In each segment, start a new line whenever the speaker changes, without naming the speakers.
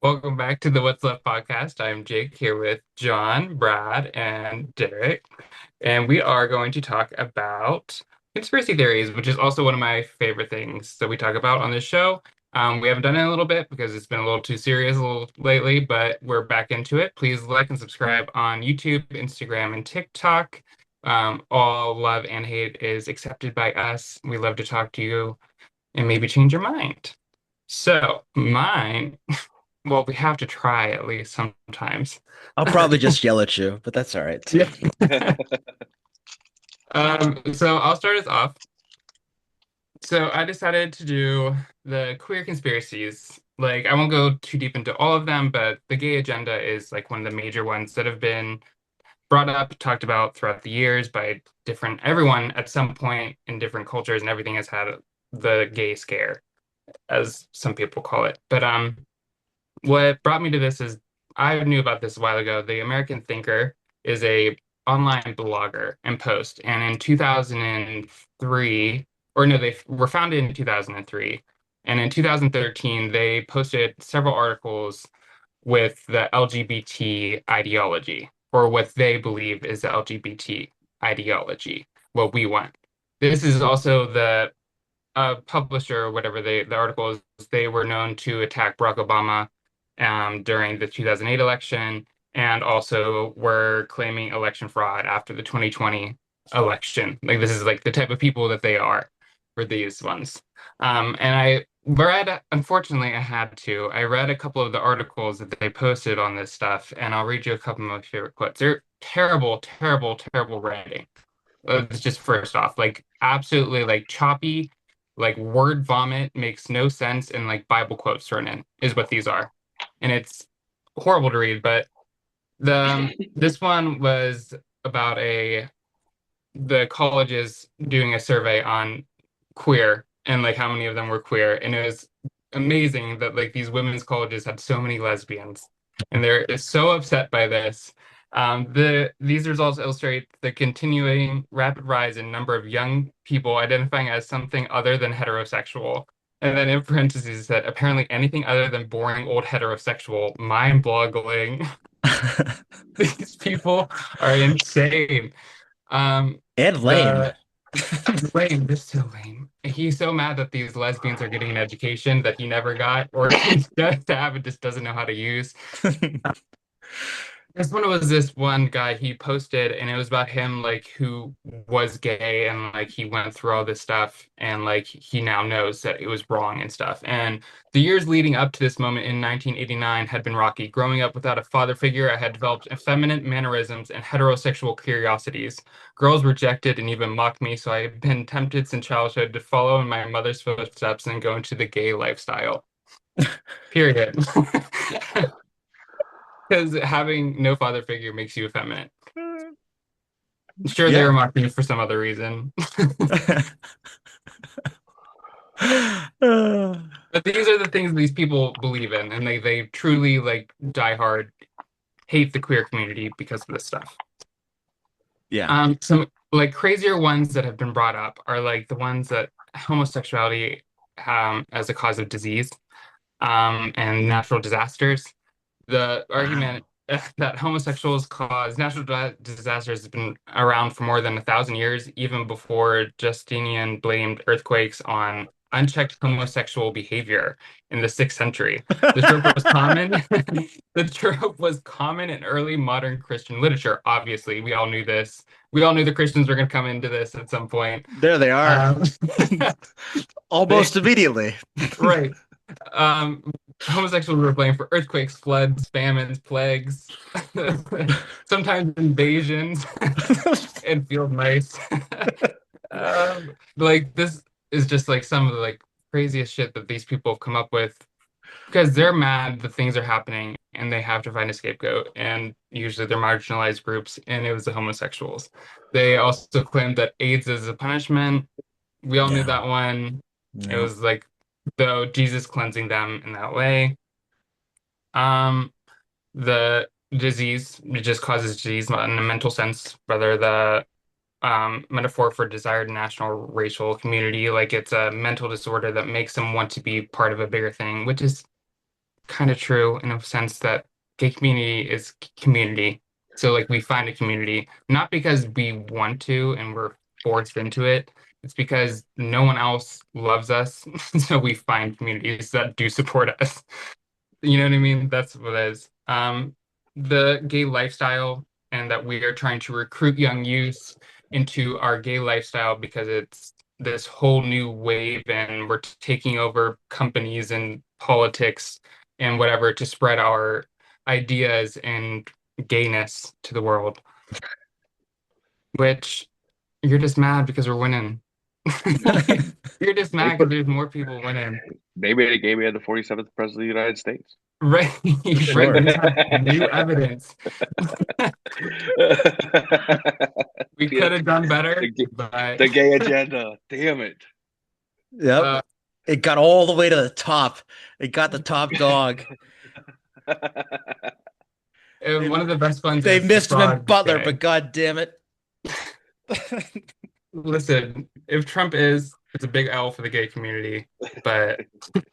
Welcome back to the What's Left podcast. I'm Jake here with John, Brad, and Derek. And we are going to talk about conspiracy theories, which is also one of my favorite things that we talk about on this show. We haven't done it in a little bit because it's been a little too serious a little lately, but we're back into it. Please like and subscribe on YouTube, Instagram, and TikTok. All love and hate is accepted by us. We love to talk to you and maybe change your mind. So, mine. Well, we have to try at least sometimes.
I'll probably just yell at you, but that's all right too.
Yeah. So I'll start us off. So I decided to do the queer conspiracies. Like, I won't go too deep into all of them, but the gay agenda is like one of the major ones that have been brought up, talked about throughout the years by different everyone at some point in different cultures, and everything has had the gay scare, as some people call it. But what brought me to this is I knew about this a while ago. The American Thinker is a online blogger and post, and in 2003, or no, they were founded in 2003, and in 2013 they posted several articles with the LGBT ideology, or what they believe is the LGBT ideology, what we want. This is also the publisher or whatever the article is, they were known to attack Barack Obama during the 2008 election, and also were claiming election fraud after the 2020 election. Like this is like the type of people that they are for these ones. And I read, unfortunately, I read a couple of the articles that they posted on this stuff, and I'll read you a couple of my favorite quotes. They're terrible, terrible, terrible writing. It's just first off, like absolutely like choppy, like word vomit, makes no sense, and like Bible quotes thrown in is what these are. And it's horrible to read, but this one was about the colleges doing a survey on queer and like how many of them were queer. And it was amazing that like these women's colleges had so many lesbians. And they're so upset by this. These results illustrate the continuing rapid rise in number of young people identifying as something other than heterosexual. And then in parentheses that apparently anything other than boring old heterosexual, mind-boggling. These people are insane. Um,
And lame.
the lame, just so lame. He's so mad that these lesbians are getting an education that he never got, or he's just to have it just doesn't know how to use. This one was this one guy he posted, and it was about him like who was gay and like he went through all this stuff and like he now knows that it was wrong and stuff. And the years leading up to this moment in 1989 had been rocky. Growing up without a father figure, I had developed effeminate mannerisms and heterosexual curiosities. Girls rejected and even mocked me, so I had been tempted since childhood to follow in my mother's footsteps and go into the gay lifestyle. Period. Because having no father figure makes you effeminate. Sure, they were
Yeah.
mocking you for some other reason. But these are the things these people believe in, and they truly like die hard, hate the queer community because of this stuff.
Yeah.
Some like crazier ones that have been brought up are like the ones that homosexuality as a cause of disease and natural disasters. The
Wow.
argument that homosexuals cause natural disasters has been around for more than 1,000 years, even before Justinian blamed earthquakes on unchecked homosexual behavior in the 6th century. The trope was common. The trope was common in early modern Christian literature. Obviously, we all knew this. We all knew the Christians were going to come into this at some point.
There they are.
Um, they,
Almost immediately.
right. Um, Homosexuals were blamed for earthquakes, floods, famines, plagues, sometimes invasions, and field mice. Like this is just like some of the like craziest shit that these people have come up with because they're mad that things are happening and they have to find a scapegoat. And usually they're marginalized groups, and it was the homosexuals. They also claimed that AIDS is a punishment. We all knew
Yeah.
that one. It
Yeah.
was like though Jesus cleansing them in that way. Um, the disease, it just causes disease not in a mental sense, rather the metaphor for desired national racial community, like it's a mental disorder that makes them want to be part of a bigger thing, which is kind of true in a sense that gay community is community. So like we find a community not because we want to and we're forced into it. It's because no one else loves us. So we find communities that do support us. You know what I mean? That's what it is. The gay lifestyle and that we are trying to recruit young youth into our gay lifestyle because it's this whole new wave and we're taking over companies and politics and whatever to spread our ideas and gayness to the world, which you're just mad because we're winning. You're just
They
mad because
put
there's more people winning.
maybe they gave me the 47th president of the United States.
Right,
For
right.
sure.
We have new evidence. We
Yeah,
could have done better,
the, ga-
but
the gay agenda. Damn it.
Yep.
uh,
It got all the way to the top. It got the top dog.
and
They
one of the best ones
they
is the
missed him in
frog
Butler,
gay.
but god damn it.
Listen, if Trump is, it's a big L for the gay community, but it's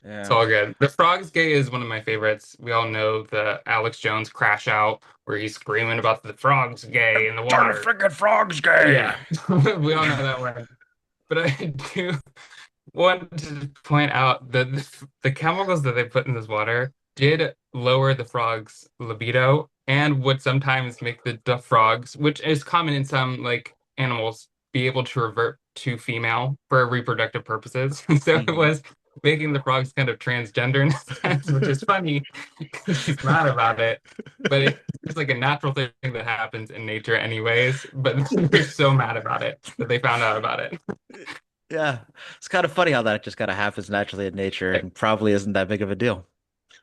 Yeah.
all good. The frogs gay is one of my favorites. We all know the Alex Jones crash out where he's screaming about the frogs gay in the
Turn the
water.
freaking frogs gay.
Yeah, we all know that one. But I do want to point out that the chemicals that they put in this water did lower the frog's libido and would sometimes make the frogs, which is common in some like animals, be able to revert to female for reproductive purposes. So it
Mhm.
was making the frogs kind of transgender in a sense, which is funny because he's mad about it. But it's like a natural thing that happens in nature anyways. But they're so mad about it that they found out about it.
Yeah. It's kind of funny how that just kind of happens naturally in nature and probably isn't that big of a deal.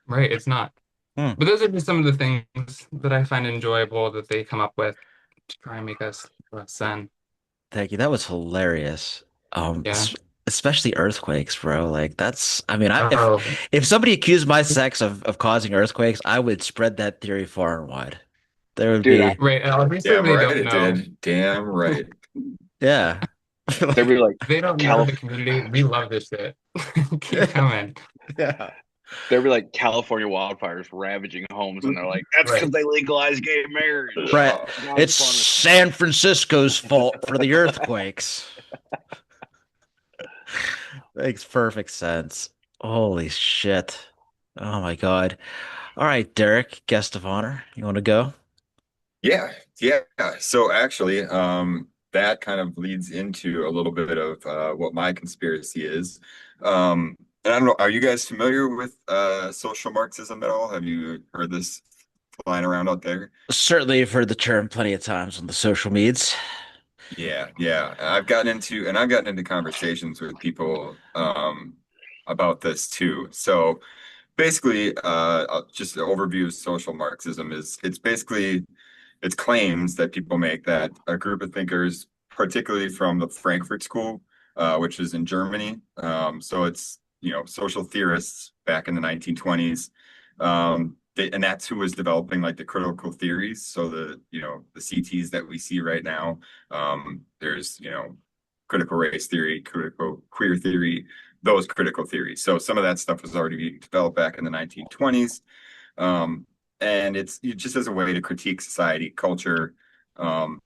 Right, it's not.
Hmm.
But those are just some of the things that I find enjoyable that they come up with to try and make us less zen.
Thank you. That was hilarious.
Yeah.
Especially earthquakes, bro. Like that's, I mean,
Oh,
if somebody accused my sex of causing earthquakes, I would spread that theory far and wide. There would
Dude,
be,
right. Obviously,
Damn
they
right
don't
it
know.
did. Damn right.
yeah.
they'd be
Like,
like
They don't know
Calif
the community. We love this shit. Keep
yeah.
coming.
Yeah.
there'd be like California wildfires ravaging homes, and they're like, "That's because
Right.
they legalized gay marriage."
Right.
Oh,
God's
It's
punishment.
San Francisco's fault for the earthquakes. Makes perfect sense. Holy shit. Oh my God. All right, Derek, guest of honor. You want to go?
yeah, yeah. So actually, that kind of leads into a little bit of what my conspiracy is. And I don't know, are you guys familiar with social Marxism at all? Have you heard this flying around out there?
Certainly have heard the term plenty of times on the social medias.
Yeah, yeah. I've gotten into conversations with people about this too. So basically, just an overview of social Marxism is it's basically it's claims that people make that a group of thinkers, particularly from the Frankfurt School, which is in Germany. So it's, social theorists back in the 1920s. And that's who was developing like the critical theories. So the CTs that we see right now, there's, critical race theory, critical queer theory, those critical theories. So some of that stuff was already being developed back in the 1920s. Um, and it's just as a way to critique society, culture, um,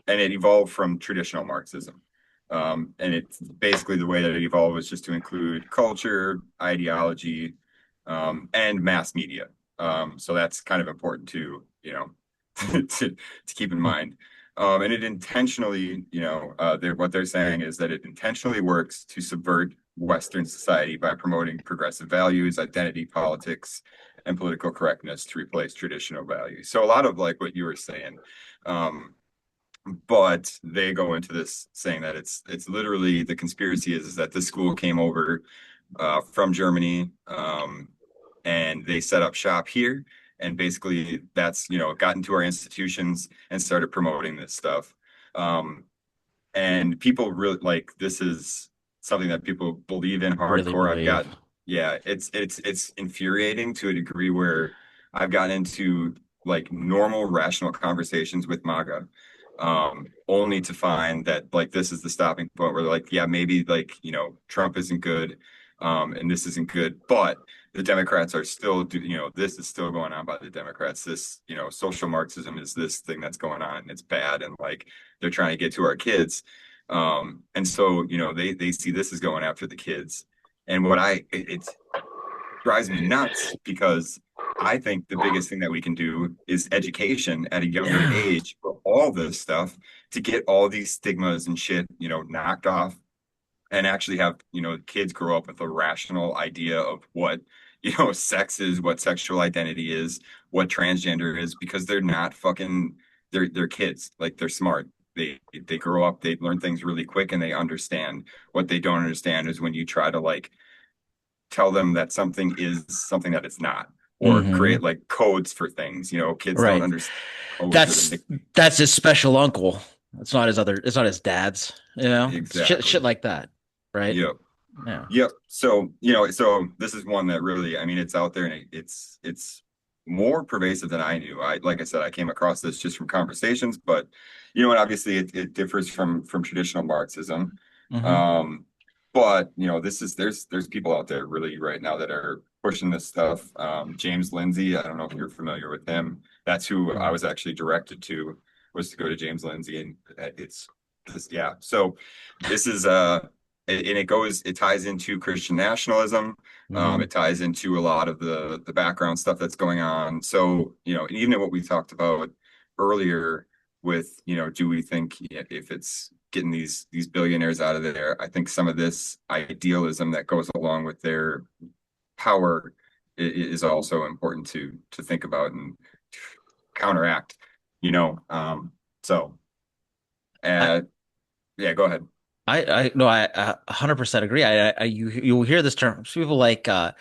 and it evolved from traditional Marxism. And it's basically the way that it evolved was just to include culture, ideology, and mass media. So that's kind of important to, to keep in mind. And it intentionally, what they're saying is that it intentionally works to subvert Western society by promoting progressive values, identity politics, and political correctness to replace traditional values. So a lot of like what you were saying, but they go into this saying that it's literally the conspiracy is that this school came over from Germany, and they set up shop here, and basically that's got into our institutions and started promoting this stuff. Um, and people really like this is something that people believe in
Really
hardcore.
believe.
Yeah, it's infuriating to a degree where I've gotten into like normal rational conversations with MAGA, only to find that like this is the stopping point where they're like, yeah, maybe like Trump isn't good, and this isn't good. But the Democrats are still, this is still going on by the Democrats. This, social Marxism is this thing that's going on, and it's bad, and like they're trying to get to our kids. And so, they see this as going after the kids. And it drives me nuts because I think the biggest thing that we can do is education at a younger
Yeah.
age for all this stuff to get all these stigmas and shit, knocked off and actually have, kids grow up with a rational idea of what, sex is, what sexual identity is, what transgender is, because they're not fucking, they're kids. Like they're smart. They grow up, they learn things really quick and they understand. What they don't understand is when you try to like tell them that something is something that it's not, or
Hmm.
create like codes for things. Kids don't
Right.
understand codes or the
That's that's his special uncle. It's not his dad's, shit
exactly.
like that. Right.
Yep.
Yeah.
Yep. So, so this is one that really, I mean, it's out there and it's more pervasive than I knew. Like I said, I came across this just from conversations, but and obviously it differs from traditional Marxism.
Hmm.
Um, but there's people out there really right now that are pushing this stuff. James Lindsay, I don't know if you're familiar with him. That's who I was actually directed to, was to go to James Lindsay, and it's this, yeah. So this is and it ties into Christian nationalism.
Hmm.
It ties into a lot of the background stuff that's going on. So, and even what we talked about earlier with, do we think if it's getting these billionaires out of there? I think some of this idealism that goes along with their power is also important to think about and counteract, you know. So
I,
uh yeah, go ahead.
I no, I 100% agree. You'll hear this term. People like uh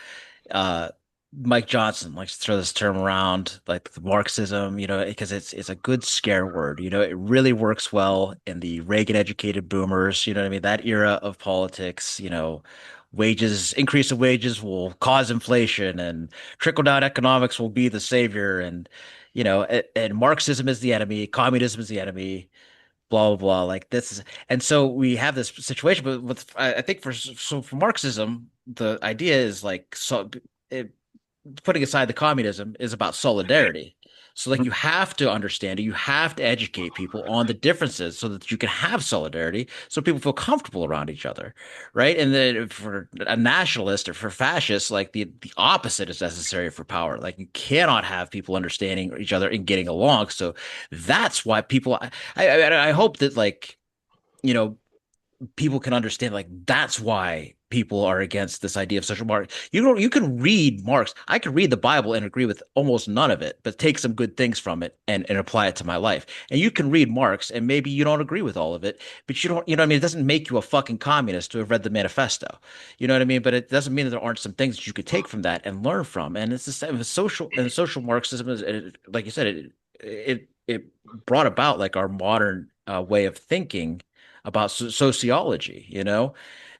Mike Johnson likes to throw this term around, like the Marxism, because it's a good scare word. It really works well in the Reagan educated boomers, you know what I mean? That era of politics, increase of wages will cause inflation and trickle down economics will be the savior. And, and Marxism is the enemy, communism is the enemy, blah blah blah. Like this is, and so we have this situation. But I think for Marxism, the idea is like it, putting aside the communism is about solidarity. So like you have to understand it, you have to educate people on the differences so that you can have solidarity, so people feel comfortable around each other, right? And then for a nationalist or for fascists, like the opposite is necessary for power. Like you cannot have people understanding each other and getting along. So that's why people. I hope that like you know people can understand like that's why people are against this idea of social Marx. You can read Marx. I could read the Bible and agree with almost none of it, but take some good things from it and apply it to my life. And you can read Marx and maybe you don't agree with all of it, but you don't, you know what I mean? It doesn't make you a fucking communist to have read the manifesto. You know what I mean? But it doesn't mean that there aren't some things that you could take from that and learn from. And it's the same with social Marxism is like you said, it brought about like our modern way of thinking about sociology,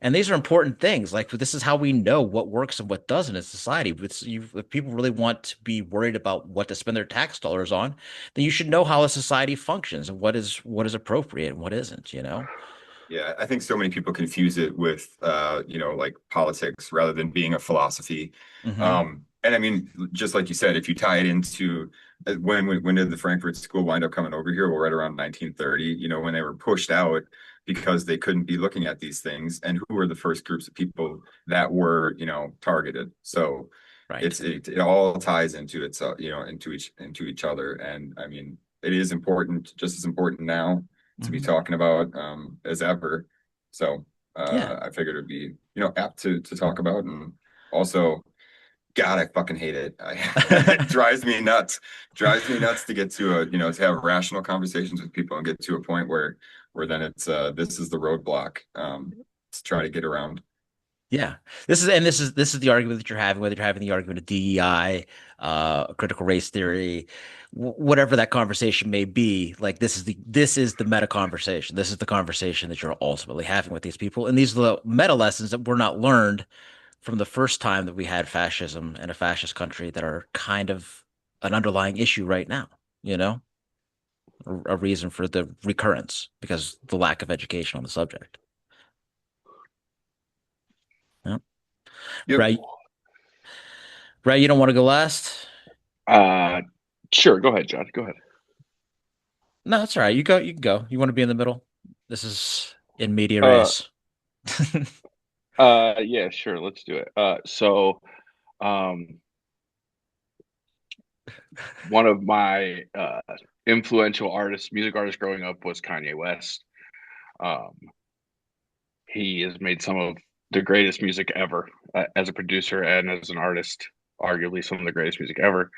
and these are important things. Like this is how we know what works and what doesn't in society. If people really want to be worried about what to spend their tax dollars on, then you should know how a society functions and what is appropriate and what isn't,
Yeah, I think so many people confuse it with like politics rather than being a philosophy.
Hmm.
And I mean, just like you said, if you tie it into when did the Frankfurt School wind up coming over here? Well, right around 1930, when they were pushed out because they couldn't be looking at these things. And who were the first groups of people that were, targeted? So
Right.
it all ties into itself, into each other. And I mean, it is important, just as important now to be
Hmm.
talking about as ever. So
Yeah.
I figured it'd be apt to talk about, and also, God, I fucking hate it. It drives me nuts. Drives me nuts to get to to have rational conversations with people and get to a point where then it's this is the roadblock to try to get around.
Yeah. This is the argument that you're having, whether you're having the argument of DEI, critical race theory, whatever that conversation may be. Like this is the meta conversation. This is the conversation that you're ultimately having with these people, and these are the meta lessons that were not learned from the first time that we had fascism in a fascist country that are kind of an underlying issue right now. You know, a reason for the recurrence because the lack of education on the subject. Yeah.
Yep.
Right, you don't want to go last?
Sure. Go ahead, John. Go ahead.
No, that's all right. You go. You can go. You want to be in the middle? This is in media
Uh,
res.
yeah, sure. Let's do it. Um, one of my influential music artists growing up was Kanye West. Um, he has made some of the greatest music ever as a producer and as an artist, arguably some of the greatest music ever.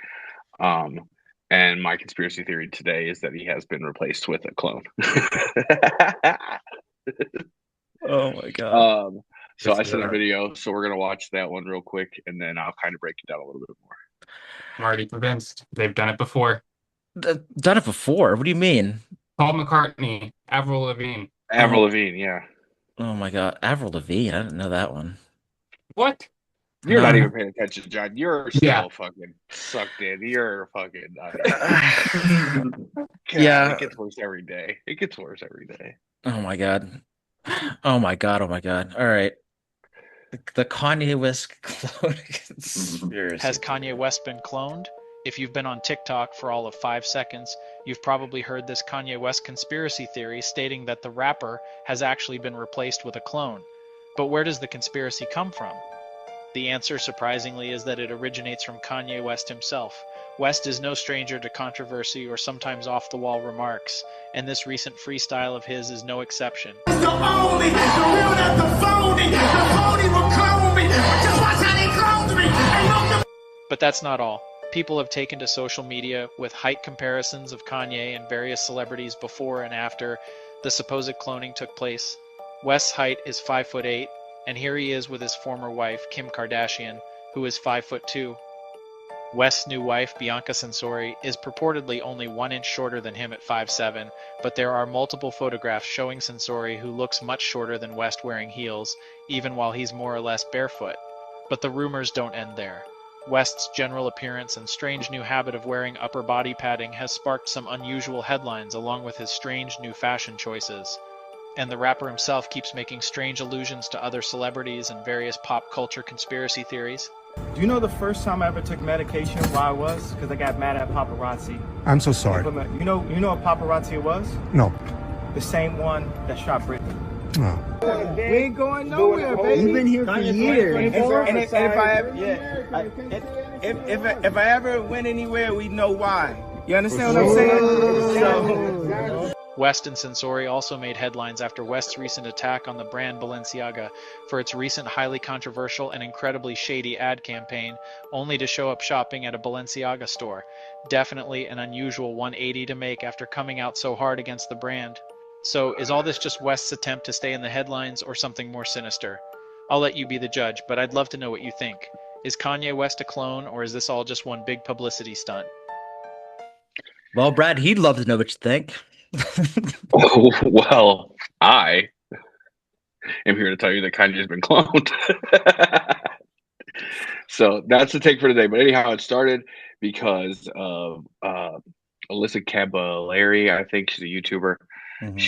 Um, and my conspiracy theory today is that he has been replaced with a clone.
Oh my God.
So I sent a video, so we're gonna watch that one real quick, and then I'll kind of break it down a little bit more.
I'm already convinced. They've done it before.
Done it before. What do you mean?
Paul McCartney, Avril Lavigne.
Avril
Oh,
Lavigne, yeah.
oh my God. Avril Lavigne. I didn't know that one.
What?
You're not even paying attention, John. You're still
Yeah.
fucking sucked in. You're fucking. God,
Yeah.
it gets worse every day. It gets worse every day.
Oh my God. Oh my God. Oh my God. All right. The Kanye West clone conspiracy.
Has Kanye West been cloned? If you've been on TikTok for all of 5 seconds, you've probably heard this Kanye West conspiracy theory stating that the rapper has actually been replaced with a clone. But where does the conspiracy come from? The answer, surprisingly, is that it originates from Kanye West himself. West is no stranger to controversy or sometimes off-the-wall remarks, and this recent freestyle of his is no exception.
The only, the real, not the phony. The phony will clone me. Just watch how they clone me.
But that's not all. People have taken to social media with height comparisons of Kanye and various celebrities before and after the supposed cloning took place. West's height is 5'8", and here he is with his former wife, Kim Kardashian, who is 5'2". West's new wife, Bianca Censori, is purportedly only 1 inch shorter than him at 5'7", but there are multiple photographs showing Censori who looks much shorter than West wearing heels, even while he's more or less barefoot. But the rumors don't end there. West's general appearance and strange new habit of wearing upper body padding has sparked some unusual headlines along with his strange new fashion choices. And the rapper himself keeps making strange allusions to other celebrities and various pop culture conspiracy theories.
Do you know the first time I ever took medication, why I was? Because I got mad at paparazzi.
I'm so sorry.
You know what paparazzi was?
No.
The same one that shot Britney.
Oh.
We ain't going nowhere, baby.
You've been here for years.
And if I ever went anywhere, we know why. You understand what I'm saying?
West and Censori also made headlines after West's recent attack on the brand Balenciaga for its recent highly controversial and incredibly shady ad campaign, only to show up shopping at a Balenciaga store. Definitely an unusual 180 to make after coming out so hard against the brand. So, is all this just West's attempt to stay in the headlines or something more sinister? I'll let you be the judge, but I'd love to know what you think. Is Kanye West a clone, or is this all just one big publicity stunt?
Well, Brad, he'd love to know what you think.
Oh, well, I am here to tell you that Kanye has been cloned. So that's the take for today. But anyhow, it started because of Alyssa Caballari. I think she's a YouTuber.
Mhm.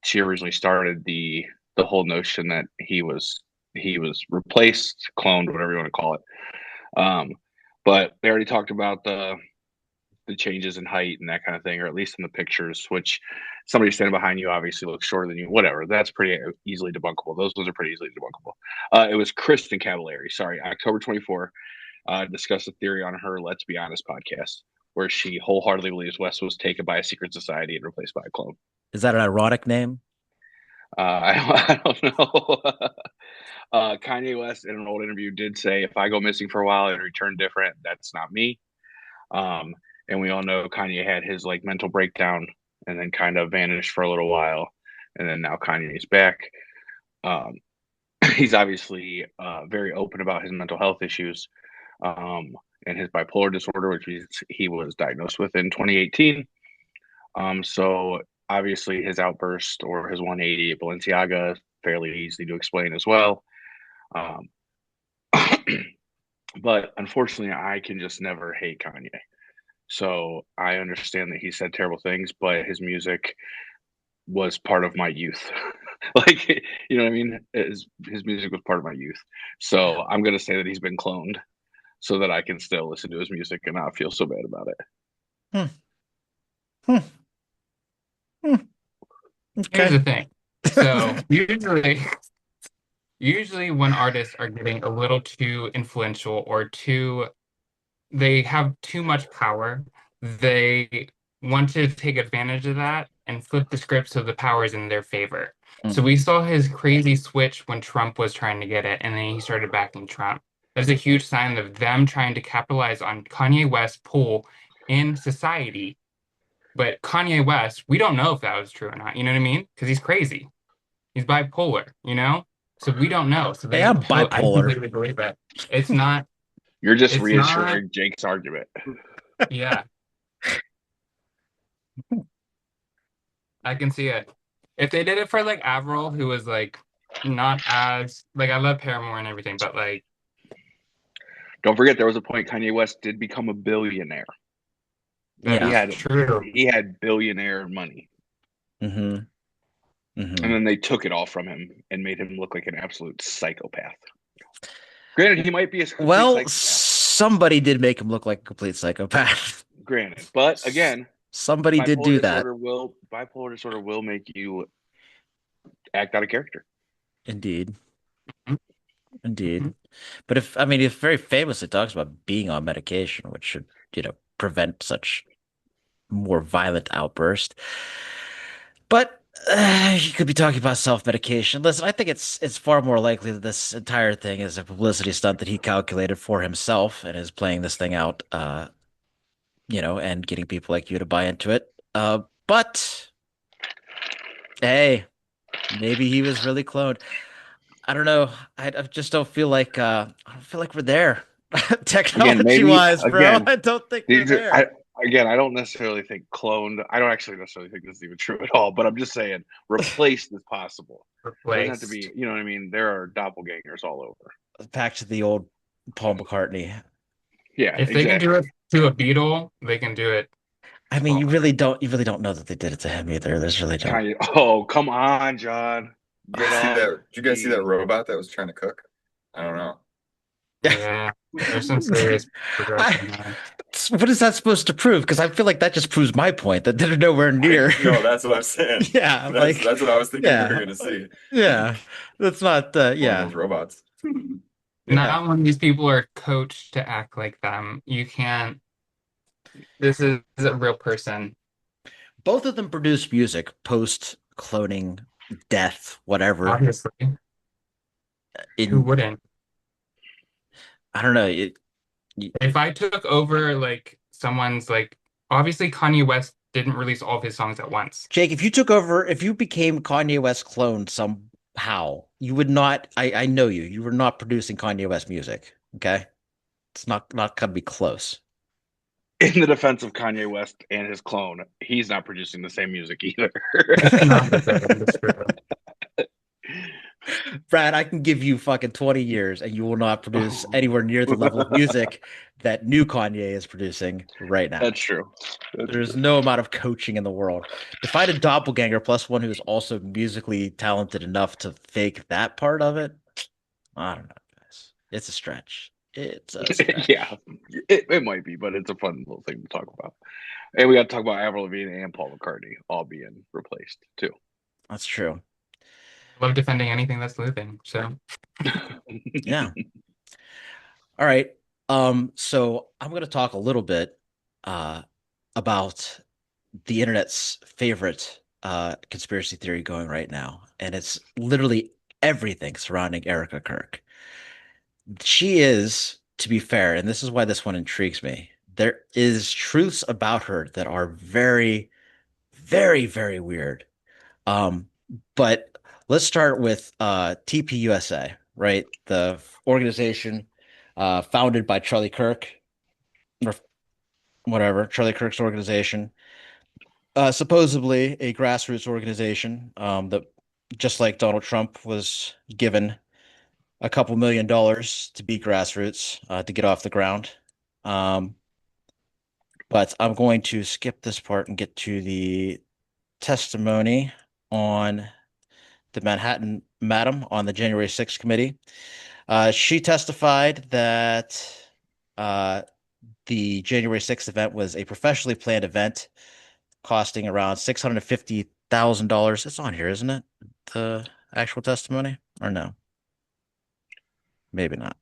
She originally started the whole notion that he was replaced, cloned, whatever you want to call it. But they already talked about the changes in height and that kind of thing, or at least in the pictures, which somebody standing behind you obviously looks shorter than you. Whatever, that's pretty easily debunkable. Those ones are pretty easily debunkable. It was Kristen Cavallari, sorry, October 24, discussed a theory on her Let's Be Honest podcast, where she wholeheartedly believes West was taken by a secret society and replaced by a clone.
Is that an ironic name?
I don't know. Kanye West in an old interview did say, if I go missing for a while and return different, that's not me. And we all know Kanye had his like mental breakdown and then kind of vanished for a little while. And then now Kanye's back. He's obviously very open about his mental health issues and his bipolar disorder, which he was diagnosed with in 2018. So obviously his outburst or his 180 at Balenciaga, fairly easy to explain as well. But unfortunately, I can just never hate Kanye. So I understand that he said terrible things, but his music was part of my youth. Like, you know what I mean? His music was part of my youth. So I'm gonna say that he's been cloned so that I can still listen to his music and not feel so bad about it.
Hmm. Hmm. Hmm.
Here's
Okay.
the thing. So usually when artists are getting a little too influential or they have too much power, they want to take advantage of that and flip the script so the power is in their favor. So we saw his crazy switch when Trump was trying to get it, and then he started backing Trump. That's a huge sign of them trying to capitalize on Kanye West's pull in society. But Kanye West, we don't know if that was true or not. You know what I mean? Because he's crazy. He's bipolar. So we don't know. So
Hey, I'm
I
bipolar.
completely believe it. It's not,
You're just
it's not,
reassuring Jake's argument.
yeah, I can see it. If they did it for like Avril, who was like not as like I love Paramore and everything, but like
Don't forget, there was a point Kanye West did become a billionaire.
that's
He
Yeah.
had
true.
he had billionaire money,
Mm-hmm.
and
Mm-hmm.
then they took it all from him and made him look like an absolute psychopath. Granted, he might be a complete
Well,
psychopath.
somebody did make him look like a complete psychopath.
Granted, but again,
Somebody did do that.
bipolar disorder will make you act out of character.
Indeed.
Mhm.
Indeed. But if very famously talks about being on medication, which should, prevent such more violent outburst. But he could be talking about self-medication. Listen, I think it's far more likely that this entire thing is a publicity stunt that he calculated for himself and is playing this thing out, and getting people like you to buy into it. But hey, maybe he was really cloned. I don't know. I just I don't feel like we're there,
Again,
technology
maybe
wise, bro.
again,
I don't think we're
these are,
there.
I don't necessarily think cloned. I don't actually necessarily think this is even true at all. But I'm just saying, replaced is possible. It doesn't have to be.
Replaced.
You know what I mean? There are doppelgangers all over.
Back to the old Paul McCartney.
Yeah,
If they can do
exactly.
it to a Beatle, they can do it.
I mean,
Well,
you really don't know that they did it to him either. There's really don't.
Kanye. Oh, come on, John. Get
See
off.
that? Did you guys see that robot that was trying to cook? I don't know.
yeah, there's some serious progression
I,
there.
what is that supposed to prove? Because I feel like that just proves my point that they're nowhere near.
No, that's what I'm saying.
Yeah,
That's what I was thinking we were
yeah,
gonna see.
yeah. That's not.
One of
Yeah,
those robots.
yeah.
Not when these people are coached to act like them. You can't. This is a real person.
Both of them produce music post cloning, death, whatever.
Obviously, who
In
wouldn't?
I don't know.
If I took over like someone's like, obviously Kanye West didn't release all of his songs at once.
Jake, if you took over, if you became Kanye West clone somehow, you would not. I know you. You were not producing Kanye West music. Okay, it's not gonna be close.
In the defense of Kanye West and his clone, he's not producing the same music either.
It's not the same. It's true.
Brad, I can give you fucking 20 years and you will not produce anywhere near the level of music that new Kanye is producing right now.
That's true.
There's no amount of coaching in the world. To find a doppelganger plus one who's also musically talented enough to fake that part of it, I don't know, guys. It's a stretch. It's a stretch.
Yeah, it might be, but it's a fun little thing to talk about. And we got to talk about Avril Lavigne and Paul McCartney all being replaced too.
That's true.
Love defending anything that's living. So
Yeah. All right. So I'm going to talk a little bit about the internet's favorite conspiracy theory going right now, and it's literally everything surrounding Erika Kirk. She is, to be fair, and this is why this one intrigues me. There is truths about her that are very, very, very weird. Um, but let's start with TPUSA, right? The organization founded by Charlie Kirk, or whatever, Charlie Kirk's organization. Supposedly a grassroots organization that, just like Donald Trump, was given a couple $1 million to be grassroots to get off the ground. But I'm going to skip this part and get to the testimony on the Manhattan Madam on the January 6th committee. She testified that uh, the January 6th event was a professionally planned event costing around $650,000. It's on here, isn't it? The actual testimony, or no? Maybe not.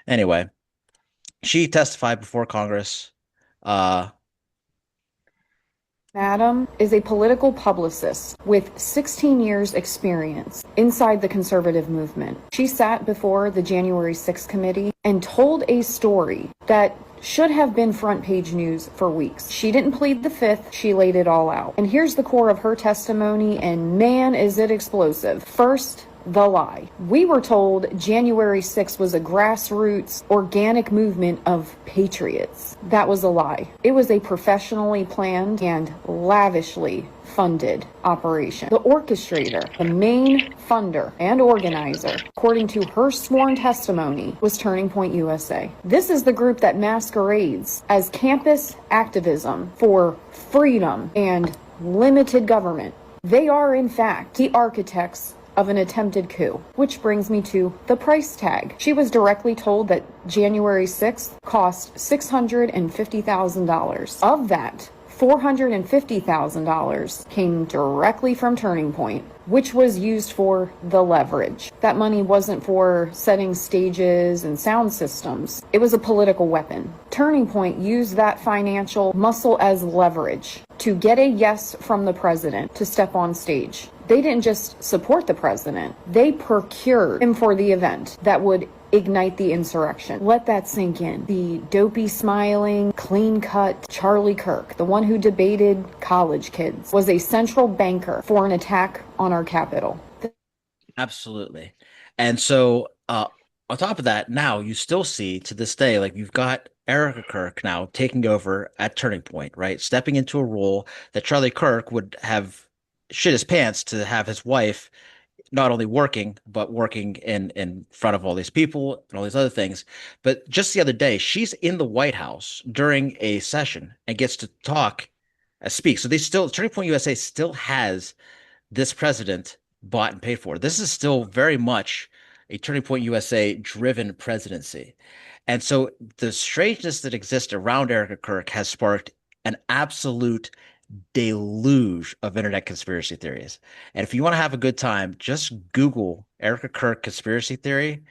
Anyway, she testified before Congress.
Madam is a political publicist with 16 years experience inside the conservative movement. She sat before the January 6th committee and told a story that should have been front page news for weeks. She didn't plead the fifth, she laid it all out. And here's the core of her testimony, and man, is it explosive. First, the lie. We were told January 6th was a grassroots, organic movement of patriots. That was a lie. It was a professionally planned and lavishly funded operation. The orchestrator, the main funder and organizer, according to her sworn testimony, was Turning Point USA. This is the group that masquerades as campus activism for freedom and limited government. They are, in fact, the architects of an attempted coup, which brings me to the price tag. She was directly told that January 6th cost $650,000. Of that, $450,000 came directly from Turning Point, which was used for the leverage. That money wasn't for setting stages and sound systems. It was a political weapon. Turning Point used that financial muscle as leverage to get a yes from the president to step on stage. They didn't just support the president, they procured him for the event that would ignite the insurrection. Let that sink in. The dopey smiling, clean-cut Charlie Kirk, the one who debated college kids, was a central banker for an attack on our Capitol.
Absolutely. And so on top of that, now you still see to this day, like you've got Erika Kirk now taking over at Turning Point, right? Stepping into a role that Charlie Kirk would have shit his pants to have his wife not only working, but working in front of all these people and all these other things. But just the other day, she's in the White House during a session and gets to talk and speak. So Turning Point USA still has this president bought and paid for. This is still very much a Turning Point USA driven presidency. And so the strangeness that exists around Erika Kirk has sparked an absolute deluge of internet conspiracy theories. And if you want to have a good time, just Google Erika Kirk conspiracy theory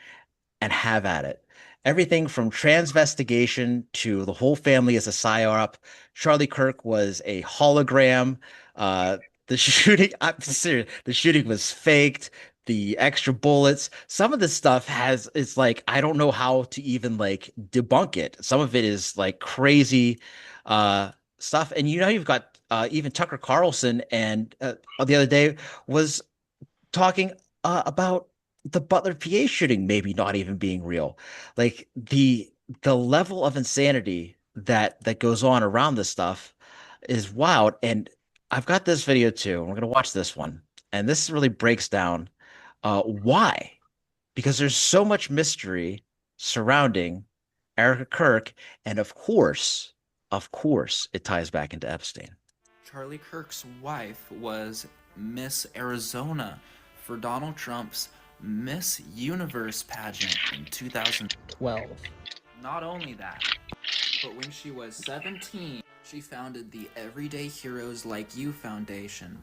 and have at it. Everything from transvestigation to the whole family is a psyop. Charlie Kirk was a hologram. The shooting, I'm serious, the shooting was faked. The extra bullets, some of this stuff it's like, I don't know how to even like debunk it. Some of it is like crazy stuff. And you've got even Tucker Carlson and the other day was talking about the Butler PA shooting maybe not even being real. Like the level of insanity that goes on around this stuff is wild. And I've got this video too. And we're gonna watch this one, and this really breaks down why, because there's so much mystery surrounding Erika Kirk, and of course, it ties back into Epstein.
Charlie Kirk's wife was Miss Arizona for Donald Trump's Miss Universe pageant in 2012. Not only that, but when she was 17, she founded the Everyday Heroes Like You Foundation,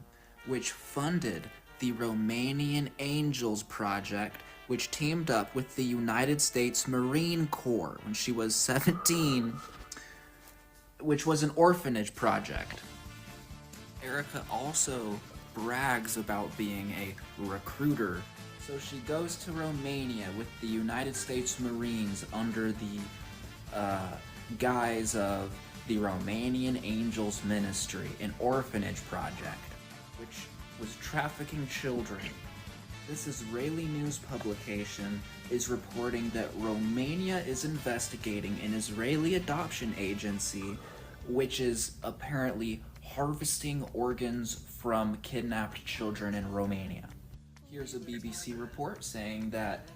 which funded the Romanian Angels Project, which teamed up with the United States Marine Corps when she was 17, which was an orphanage project. Erika also brags about being a recruiter, so she goes to Romania with the United States Marines under the guise of the Romanian Angels Ministry, an orphanage project, which was trafficking children. This Israeli news publication is reporting that Romania is investigating an Israeli adoption agency which is apparently harvesting organs from kidnapped children in Romania. Here's a BBC report saying that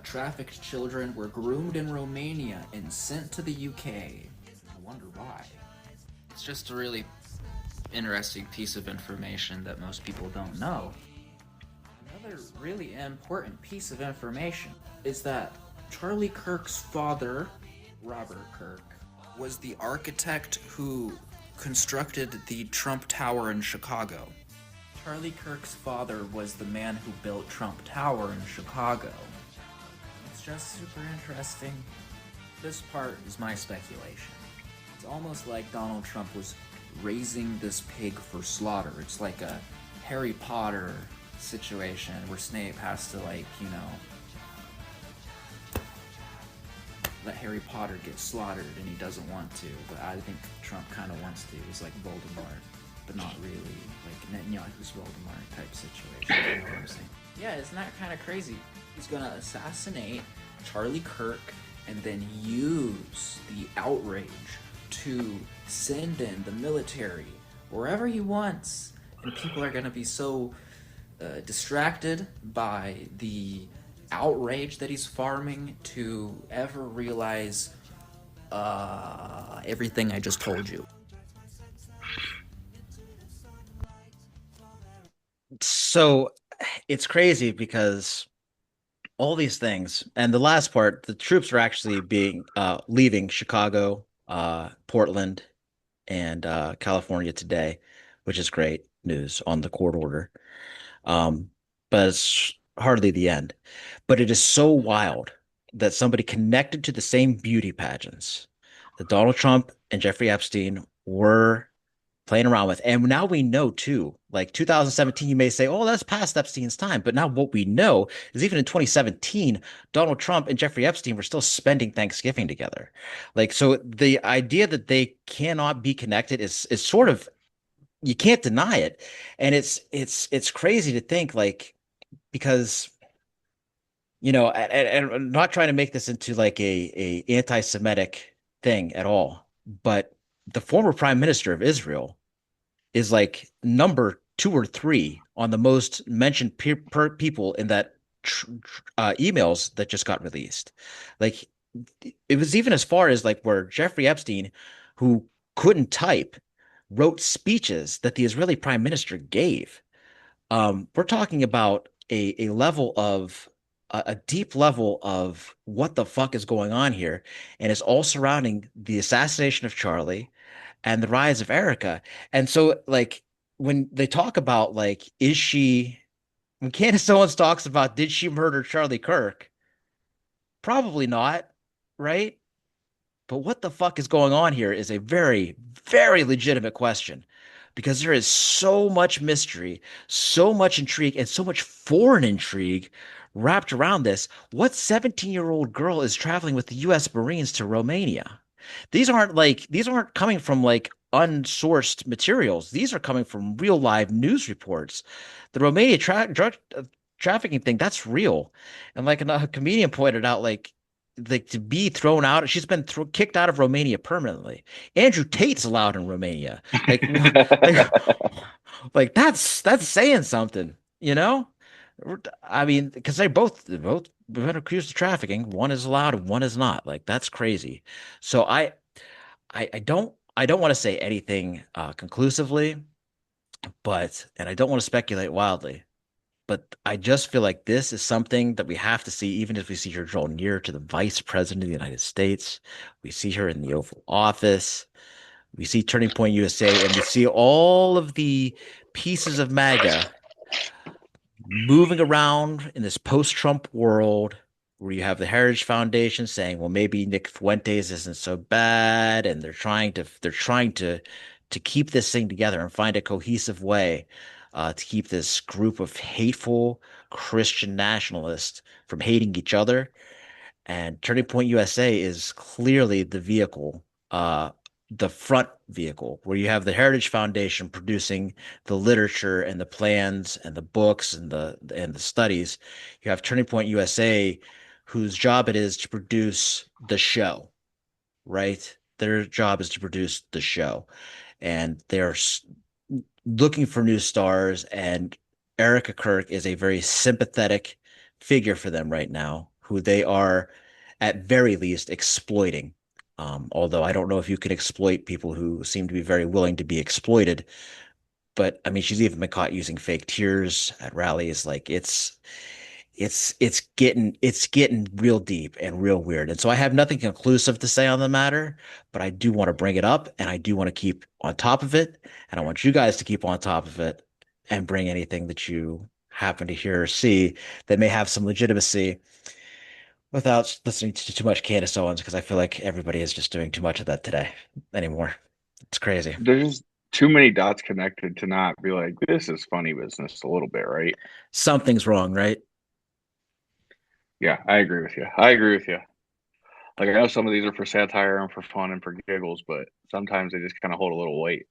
trafficked children were groomed in Romania and sent to the UK. I wonder why. It's just a really interesting piece of information that most people don't know. Another really important piece of information is that Charlie Kirk's father, Robert Kirk, was the architect who constructed the Trump Tower in Chicago. Charlie Kirk's father was the man who built Trump Tower in Chicago. It's just super interesting. This part is my speculation. It's almost like Donald Trump was raising this pig for slaughter. It's like a Harry Potter situation where Snape has to, like, you know, let Harry Potter get slaughtered and he doesn't want to, but I think Trump kind of wants to. He's like Voldemort, but not really, like Netanyahu's Voldemort type situation, you know what I'm saying? Yeah, isn't that kind of crazy? He's gonna assassinate Charlie Kirk and then use the outrage to send in the military wherever he wants, and people are gonna be so distracted by the outrage that he's farming to ever realize everything I just told you.
So it's crazy because all these things, and the last part, the troops are actually being leaving Chicago, Portland, and California today, which is great news on the court order. But it's hardly the end. But it is so wild that somebody connected to the same beauty pageants that Donald Trump and Jeffrey Epstein were playing around with. And now we know too, like 2017, you may say, oh, that's past Epstein's time. But now what we know is even in 2017, Donald Trump and Jeffrey Epstein were still spending Thanksgiving together. Like, so the idea that they cannot be connected is sort of, you can't deny it. And it's crazy to think, like, because, you know, and I'm not trying to make this into like a anti-Semitic thing at all, but the former prime minister of Israel is like number 2 or 3 on the most mentioned people in that emails that just got released. Like, it was even as far as like where Jeffrey Epstein, who couldn't type, wrote speeches that the Israeli prime minister gave. We're talking about a level of a deep level of what the fuck is going on here, and it's all surrounding the assassination of Charlie and the rise of Erika. And so, like, when they talk about, like, is she, when Candace Owens talks about, did she murder Charlie Kirk? Probably not, right? But what the fuck is going on here is a very, very legitimate question, because there is so much mystery, so much intrigue, and so much foreign intrigue wrapped around this. What 17-year-old girl is traveling with the U.S. Marines to Romania? These aren't coming from like unsourced materials. These are coming from real live news reports. The Romania drug trafficking thing, that's real. And like a comedian pointed out, like to be thrown out, she's been kicked out of Romania permanently. Andrew Tate's allowed in Romania. Like, like, like that's saying something, you know? I mean, because they both been accused of trafficking. One is allowed and one is not. Like, that's crazy. So I don't want to say anything conclusively, and I don't want to speculate wildly, but I just feel like this is something that we have to see, even as we see her draw near to the vice president of the United States. We see her in the Oval Office. We see Turning Point USA, and we see all of the pieces of MAGA moving around in this post-Trump world, where you have the Heritage Foundation saying, well, maybe Nick Fuentes isn't so bad, and they're trying to keep this thing together and find a cohesive way to keep this group of hateful Christian nationalists from hating each other. And Turning Point USA is clearly the vehicle, the front vehicle, where you have the Heritage Foundation producing the literature and the plans and the books and the studies. You have Turning Point USA, whose job it is to produce the show, right? Their job is to produce the show, and they're looking for new stars. And Erika Kirk is a very sympathetic figure for them right now, who they are at very least exploiting Although I don't know if you can exploit people who seem to be very willing to be exploited. But I mean, she's even been caught using fake tears at rallies. Like it's getting real deep and real weird. And so I have nothing conclusive to say on the matter, but I do want to bring it up and I do want to keep on top of it. And I want you guys to keep on top of it and bring anything that you happen to hear or see that may have some legitimacy without listening to too much Candace Owens, because I feel like everybody is just doing too much of that today anymore. It's crazy.
There's just too many dots connected to not be like, this is funny business a little bit, right?
Something's wrong, right?
Yeah, I agree with you. I agree with you. Like I know some of these are for satire and for fun and for giggles, but sometimes they just kind of hold a little weight.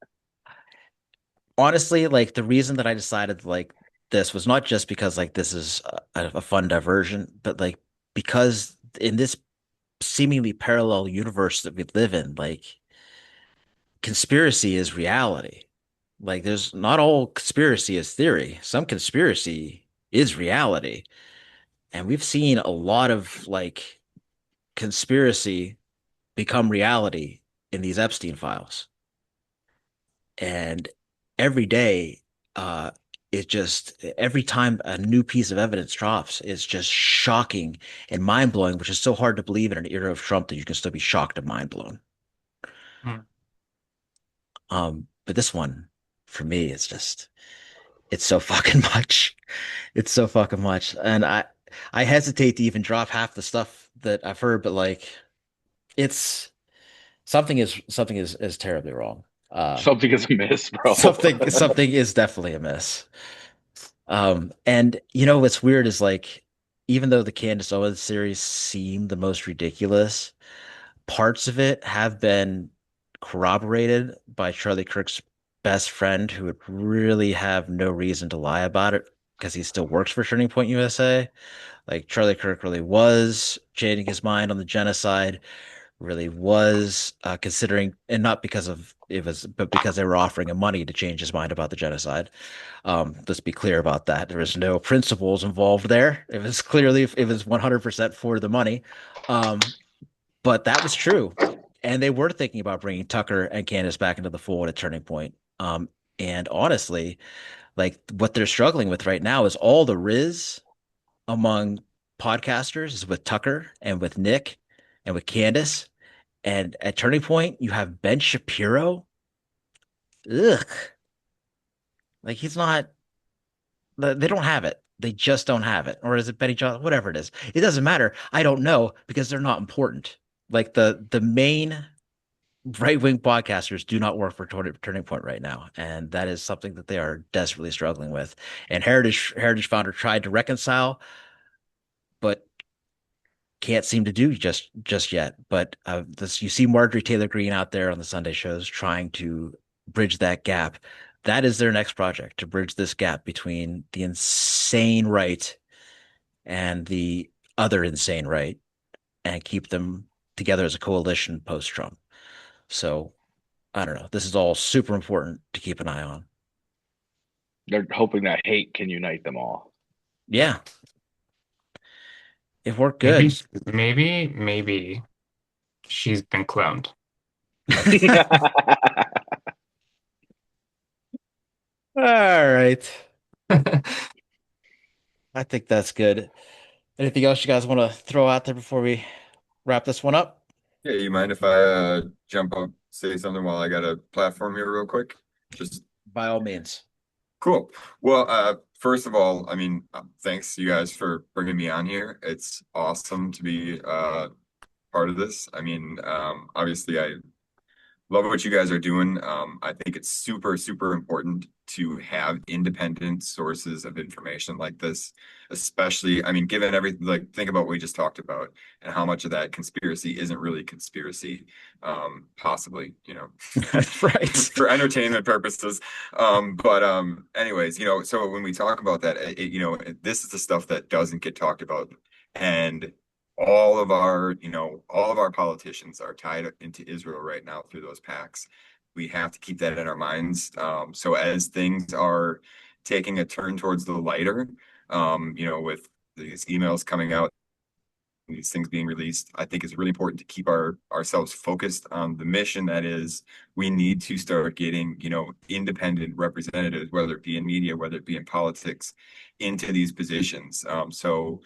Honestly, like the reason that I decided like this was not just because like this is a fun diversion, but like because in this seemingly parallel universe that we live in, like conspiracy is reality. Like there's not all conspiracy is theory. Some conspiracy is reality. And we've seen a lot of like conspiracy become reality in these Epstein files. And every day, uh, it just every time a new piece of evidence drops, it's just shocking and mind blowing, which is so hard to believe in an era of Trump that you can still be shocked and mind blown.
Hmm.
But this one, for me, it's so fucking much. It's so fucking much. And I hesitate to even drop half the stuff that I've heard, but like it's something is terribly wrong.
Something is amiss, bro.
Something is definitely amiss. And you know what's weird is like even though the Candace Owens series seemed the most ridiculous, parts of it have been corroborated by Charlie Kirk's best friend, who would really have no reason to lie about it because he still works for Turning Point USA. Like Charlie Kirk really was changing his mind on the genocide, really was considering, and not because of it was, but because they were offering him money to change his mind about the genocide. Let's be clear about that. There was no principles involved there. It was 100% for the money. But that was true. And they were thinking about bringing Tucker and Candace back into the fold at Turning Point. And honestly, like what they're struggling with right now is all the Riz among podcasters is with Tucker and with Nick and with Candace. And at Turning Point, you have Ben Shapiro. Ugh. Like he's not, they don't have it. They just don't have it. Or is it Betty John? Whatever it is. It doesn't matter. I don't know because they're not important. Like the main right-wing podcasters do not work for Turning Point right now, and that is something that they are desperately struggling with. And Heritage Founder tried to reconcile, but can't seem to do just yet. But this you see Marjorie Taylor Greene out there on the Sunday shows trying to bridge that gap. That is their next project, to bridge this gap between the insane right and the other insane right, and keep them together as a coalition post-Trump. So I don't know. This is all super important to keep an eye on.
They're hoping that hate can unite them all.
Yeah. It worked
Maybe,
good.
maybe she's been cloned.
All right. I think that's good. Anything else you guys want to throw out there before we wrap this one up?
Yeah, you mind if I jump up, say something while I got a platform here real quick? Just
By all means.
cool. Well, first of all, I mean, thanks you guys for bringing me on here. It's awesome to be part of this. I mean, obviously, I love what you guys are doing. I think it's super, super important to have independent sources of information like this, especially, I mean, given everything, like, think about what we just talked about and how much of that conspiracy isn't really conspiracy, possibly,
Right.
for entertainment purposes. But anyways, so when we talk about that, this is the stuff that doesn't get talked about. And all of our politicians are tied into Israel right now through those pacts. We have to keep that in our minds. So as things are taking a turn towards the lighter, with these emails coming out, these things being released. I think it's really important to keep ourselves focused on the mission. That is, we need to start getting, independent representatives, whether it be in media, whether it be in politics, into these positions. So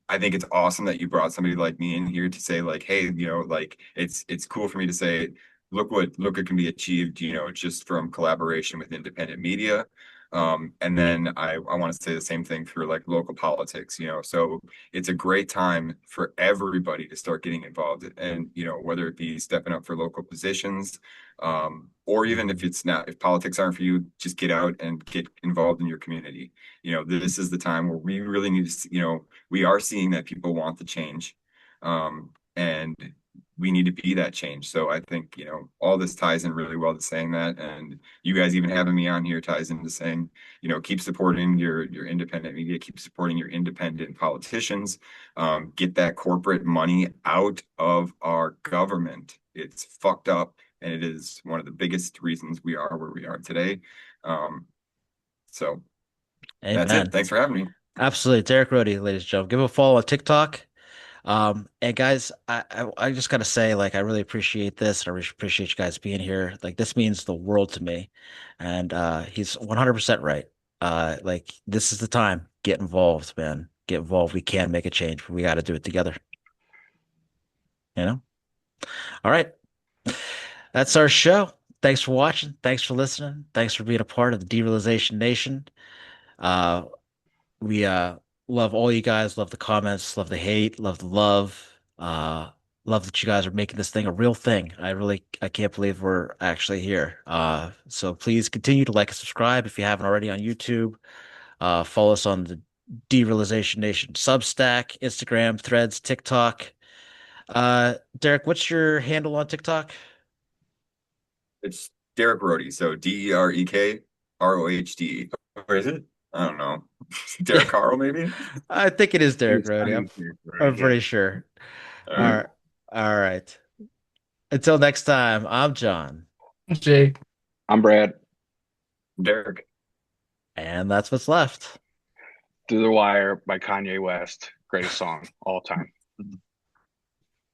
I think it's awesome that you brought somebody like me in here to say like, hey, like it's cool for me to say, look what can be achieved, just from collaboration with independent media. And then I want to say the same thing for like local politics, so it's a great time for everybody to start getting involved, and whether it be stepping up for local positions, or even if politics aren't for you, just get out and get involved in your community. This is the time where we really need to, we are seeing that people want the change, and we need to be that change. So I think, all this ties in really well to saying that. And you guys even having me on here ties into saying, keep supporting your independent media, keep supporting your independent politicians, get that corporate money out of our government. It's fucked up. And it is one of the biggest reasons we are where we are today. So that's
Amen.
it. Thanks for having me.
Absolutely. Derek Rhode, ladies and gentlemen. Give him a follow on TikTok. And guys, I just gotta say, like, I really appreciate this, and I really appreciate you guys being here. Like, this means the world to me. And he's 100% right. Like, this is the time. Get involved, man. Get involved. We can make a change, but we got to do it together. All right. That's our show. Thanks for watching. Thanks for listening. Thanks for being a part of the Derealization Nation. Uh, we love all you guys, love the comments, love the hate, love the love. Love that you guys are making this thing a real thing. I can't believe we're actually here. So please continue to like and subscribe if you haven't already on YouTube. Follow us on the Derealization Nation Substack, Instagram, Threads, TikTok. Derek, what's your handle on TikTok?
It's Derek Rhode. So DEREKROHD. Where is it? I don't know. Derek Carl, maybe?
I think it is Derek Rhode. I'm pretty sure.
All
All
right.
right. All right. Until next time, I'm John.
Jake.
I'm Brad.
Derek.
And that's what's left.
Through the Wire by Kanye West. Greatest song all time.